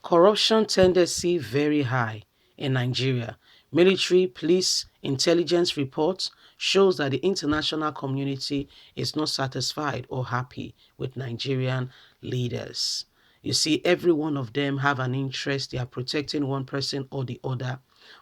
Corruption tendency very high in Nigeria. Military, police, intelligence reports shows that the international community is not satisfied or happy with Nigerian leaders. You see, every one of them have an interest. They are protecting one person or the other,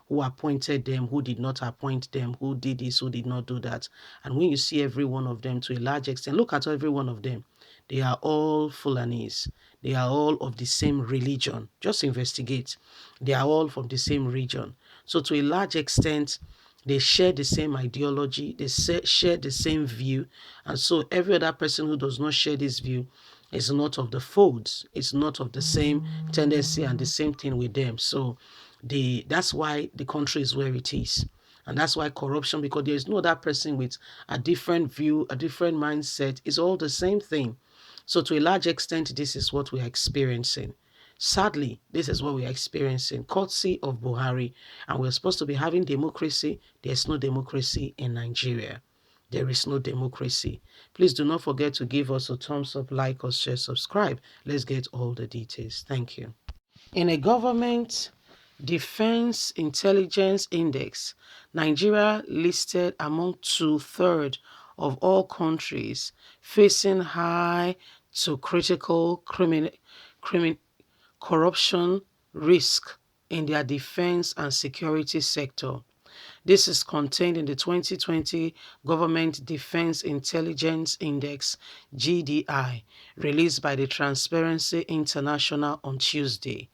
who appointed them, who did not appoint them, who did this, who did not do that. And when you see every one of them to a large extent, look at every one of them. They are all Fulanese. They are all of the same religion. Just investigate. They are all from the same region. So to a large extent, they share the same ideology, they share the same view. And so every other person who does not share this view is not of the folds, it's not of the same tendency and the same thing with them. So that's why the country is where it is. And that's why corruption, because there is no other person with a different view, a different mindset, is all the same thing. So to a large extent, this is what we are experiencing. Sadly, this is what we are experiencing, courtesy of Buhari. And we're supposed to be having democracy. There's no democracy in Nigeria. There is no democracy. Please do not forget to give us a thumbs up, like or share, subscribe. Let's get all the details. Thank you. In a government defense intelligence index, Nigeria listed among two-thirds of all countries facing high to critical corruption risk in their defense and security sector. This is contained in the 2020 Government Defense Intelligence Index (GDI) released by the Transparency International on Tuesday.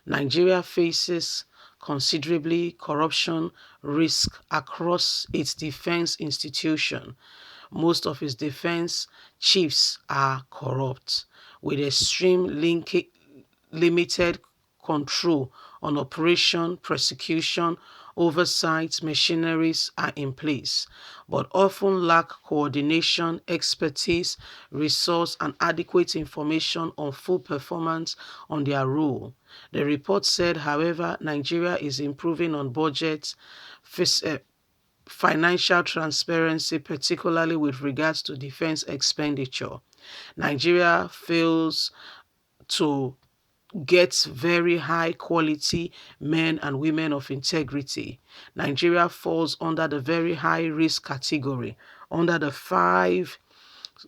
Nigeria faces considerably corruption risk across its defense institution. Most of its defense chiefs are corrupt, with extreme limited control on operation, prosecution, oversight machineries are in place, but often lack coordination, expertise, resource, and adequate information on full performance on their role. The report said, however, Nigeria is improving on budget, financial transparency, particularly with regards to defense expenditure. Nigeria fails to get very high quality men and women of integrity. Nigeria falls under the very high risk category, under the 5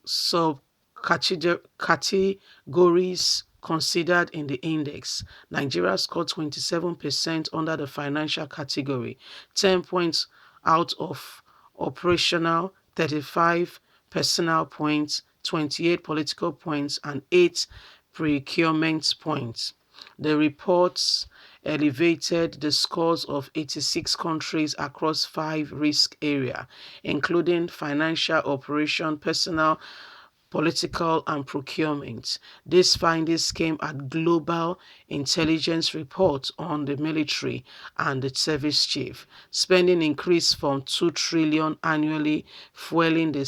subcategories considered in the index. Nigeria scored 27% under the financial category, 10 points out of operational, 35 personal points, 28 political points, and 8 procurement points. The reports elevated the scores of 86 countries across 5 risk areas, including financial, operation, personal, political, and procurement. These findings came at Global Intelligence Report on the military and the service chief. Spending increased from 2 trillion annually, fueling the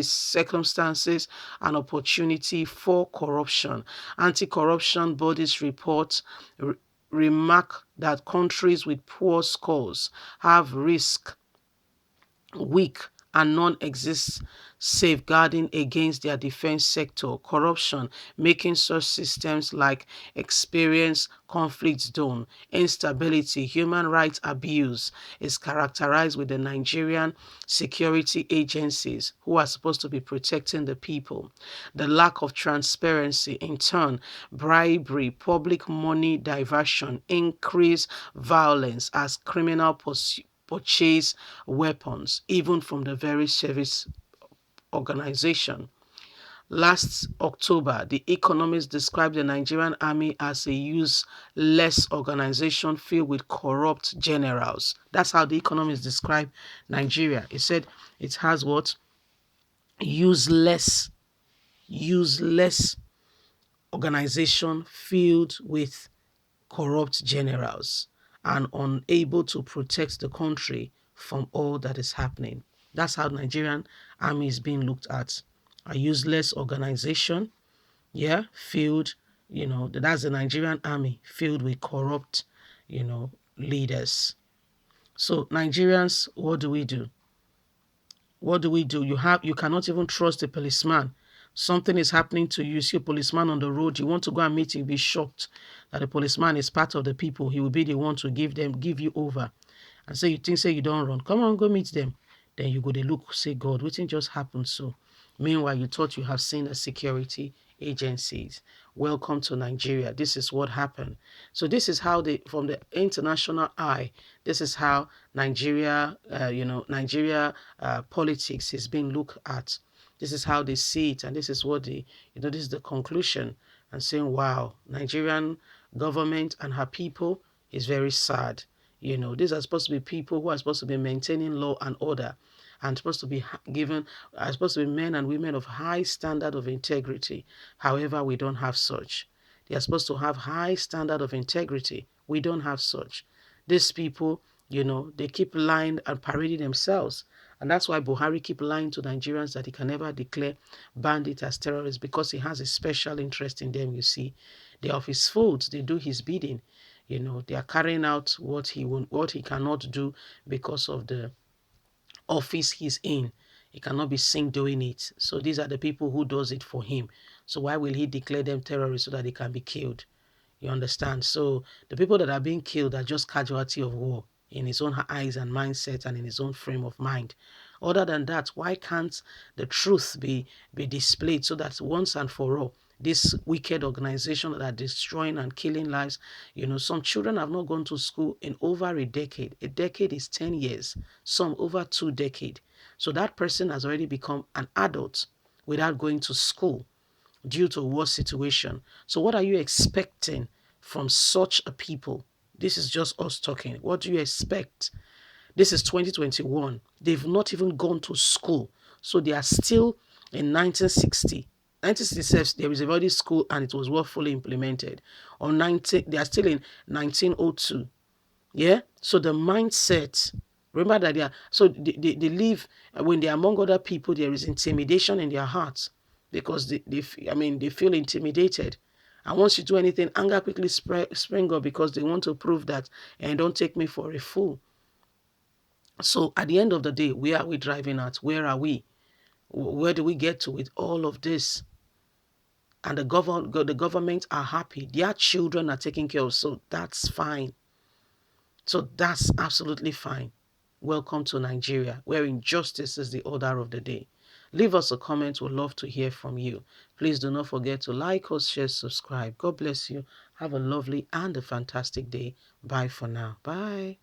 circumstances and opportunity for corruption. Anti-corruption bodies report remark that countries with poor scores have weak and non-exist safeguarding against their defense sector corruption, making such systems like experience conflict zone, instability, human rights abuse is characterized with the Nigerian security agencies who are supposed to be protecting the people. The lack of transparency, in turn, bribery, public money diversion, increased violence as criminal purchase weapons, even from the very service organization. Last October, The Economist described the Nigerian army as a useless organization filled with corrupt generals. That's how The Economist described Nigeria. It said it has what? Useless organization filled with corrupt generals and unable to protect the country from all that is happening. That's how Nigerian army is being looked at. A useless organization, filled, that's the Nigerian army filled with corrupt, leaders. So Nigerians, what do we do? What do we do? You cannot even trust a policeman Something is happening to you. You see a policeman on the road. You want to go and meet him. You'll be shocked that the policeman is part of the people. He will be the one to give you over. And so you think, say you don't run. Come on, go meet them. Then you go, they look, say, God, what just happened? So meanwhile, you thought you have seen the security agencies. Welcome to Nigeria. This is what happened. So this is how from the international eye, this is how Nigeria, Nigeria politics is being looked at. This is how they see it, and this is what this is the conclusion. And saying, wow, Nigerian government and her people is very sad. These are supposed to be people who are supposed to be maintaining law and order, and supposed to be are supposed to be men and women of high standard of integrity. However, we don't have such. They are supposed to have high standard of integrity. We don't have such. These people, they keep lying and parading themselves. And that's why Buhari keep lying to Nigerians that he can never declare bandits as terrorists, because he has a special interest in them, you see. They are of his fold. They do his bidding. They are carrying out what he cannot do because of the office he's in. He cannot be seen doing it. So these are the people who does it for him. So why will he declare them terrorists so that they can be killed? You understand? So the people that are being killed are just casualty of war in his own eyes and mindset and in his own frame of mind. Other than that, why can't the truth be displayed so that once and for all, this wicked organization that are destroying and killing lives, some children have not gone to school in over a decade. A decade is 10 years, some over 2 decades. So that person has already become an adult without going to school due to a war situation. So what are you expecting from such a people? This is just us talking. What do you expect? This is 2021. They've not even gone to school. So they are still in 1960. 1966, there is already school and it was well fully implemented. They are still in 1902. Yeah? So the mindset, remember that they live, when they're among other people, there is intimidation in their hearts because they feel intimidated. And once you do anything, anger quickly spring up because they want to prove that, and don't take me for a fool. So at the end of the day, where are we driving at? Where are we? Where do we get to with all of this? And the government are happy. Their children are taken care of, so that's fine. So that's absolutely fine. Welcome to Nigeria, where injustice is the order of the day. Leave us a comment. We'd love to hear from you. Please do not forget to like us, share, subscribe. God bless you. Have a lovely and a fantastic day. Bye for now. Bye.